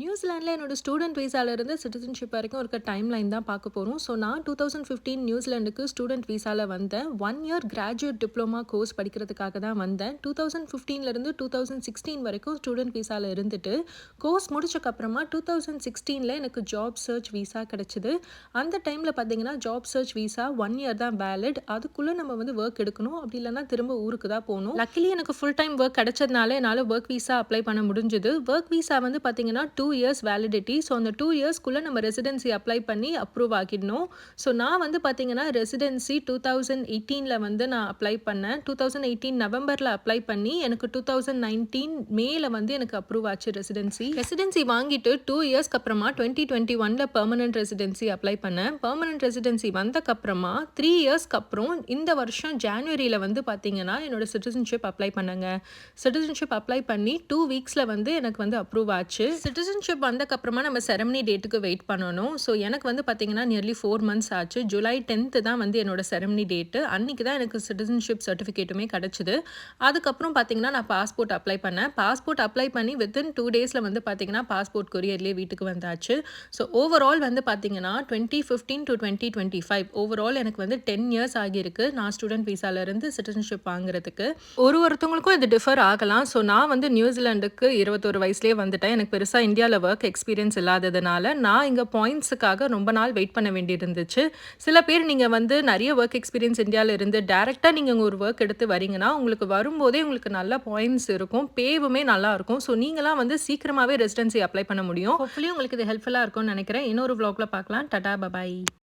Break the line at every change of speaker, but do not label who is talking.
நியூசிலாண்டில் என்னோட student விசாலேருந்து citizenship வரைக்கும் இருக்க டைம் லைன் தான் பார்க்க போகிறோம். ஸோ நான் 2015 நியூசிலாண்டுக்கு ஸ்டூடெண்ட் விசாவில் வந்தேன். 1 இயர் கிராஜுவேட் டிப்ளமா கோர்ஸ் படிக்கிறதுக்காக தான் வந்தேன். 2015லேருந்து 2016 வரைக்கும் ஸ்டூடெண்ட் விசாவில் இருந்துட்டு கோர்ஸ் முடிச்சக்கப்புறமா 2016ல் எனக்கு ஜாப் சர்ச் விசா கிடச்சிது. அந்த டைமில் பார்த்தீங்கன்னா ஜாப் சர்ச் விசா 1 இயர் தான் வேலிட். அதுக்குள்ளே நம்ம வந்து ஒர்க் எடுக்கணும், அப்படி இல்லைன்னா திரும்ப ஊருக்கு தான் போகணும். லக்கிலி எனக்கு ஃபுல் டைம் ஒர்க் கிடைச்சதுனால என்னால் ஒர்க் விசா அப்ளை பண்ண முடிஞ்சுது. ஒர்க் விசா வந்து பார்த்தீங்கன்னா 2 இயர்ஸ் வேலிடிட்டி. ஸோ அந்த 2 இயர்ஸ்க்குள்ளே நம்ம ரெசிடென்சி அப்ளை பண்ணி அப்ரூவ் ஆகிடணும். ஸோ நான் வந்து பார்த்தீங்கன்னா ரெசிடென்சி 2018ல் வந்து நான் அப்ளை பண்ணேன். 2018 நவம்பரில் அப்ளை பண்ணி எனக்கு 2019 மேல வந்து எனக்கு அப்ரூவ் ஆச்சு ரெசிடென்சி வாங்கிட்டு 2 இயர்ஸ்க்கு அப்புறமா 2021ல் பெர்மனன்ட் ரெசிடென்சி அப்ளை பண்ணேன். பெர்மனன்ட் ரெசிடென்சி வந்தக்கப்புறமா 3 இயர்ஸ்க்கு அப்புறம் இந்த வருஷம் ஜான்வரியில் வந்து பார்த்தீங்கன்னா என்னோட சிட்டிசன்ஷிப் அப்ளை பண்ணேங்க. சிட்டிசன்ஷிப் அப்ளை பண்ணி 2 வீக்ஸில் வந்து எனக்கு வந்து அப்ரூவ் ஆச்சு. சிட்டிசன்ஷிப் வந்தக்கப்புறமா நம்ம செரமனி டேட்டுக்கு வெயிட் பண்ணணும். ஸோ எனக்கு வந்து பார்த்தீங்கன்னா நியர்லி 4 months ஆச்சு. ஜூலை 10th தான் வந்து என்னோட செரமனி டேட்டு. அன்றைக்கி தான் எனக்கு சிட்டிசன்ஷிப் சர்டிஃபிகேட்டுமே கிடச்சிது. அதுக்கப்புறம் பார்த்தீங்கன்னா நான் பாஸ்போர்ட் அப்ளை பண்ணேன். பாஸ்போர்ட் அப்ளை பண்ணி வித்தின் 2 daysல வந்து பார்த்தீங்கன்னா பாஸ்போர்ட் கொரியர்லேயே வீட்டுக்கு வந்தாச்சு. ஸோ ஓவரால் வந்து பார்த்தீங்கன்னா 2015 to 2025 ஓவரால் எனக்கு வந்து 10 years ஆகியிருக்கு நான் ஸ்டூடெண்ட் விசாலேருந்து சிட்டிசன்ஷிப் வாங்குறதுக்கு. ஒருத்தவங்களுக்கும் இது டிஃபர் ஆகலாம். ஸோ நான் வந்து நியூசிலாண்டுக்கு 21 வயசுலேயே வந்துட்டேன். எனக்கு பெருசாக இந்தியாவில் ஒர்க் எக்ஸ்பீரியன்ஸ் இல்லாததுனால நான் இங்கே பாயிண்ட்ஸுக்காக ரொம்ப நாள் வெயிட் பண்ண வேண்டியிருந்துச்சு. சில பேர் நீங்கள் வந்து நிறைய ஒர்க் எக்ஸ்பீரியன்ஸ் இந்தியாவில் இருந்து டேரெக்டாக நீங்கள் ஒரு ஒர்க் எடுத்து வரீங்கன்னா உங்களுக்கு வரும்போதே உங்களுக்கு நல்ல பாயிண்ட்ஸ் இருக்கும், பேவுமே நல்லா இருக்கும். ஸோ நீங்களாம் வந்து சீக்கிரமாகவே ரெசிடென்சி அப்ளை பண்ண முடியும். ஹோப்ஃபுல்லி உங்களுக்கு இது ஹெல்ப்ஃபுல்லாக இருக்கும்னு நினைக்கிறேன். இன்னொரு vlogல பார்க்கலாம். டாடா பபாய்.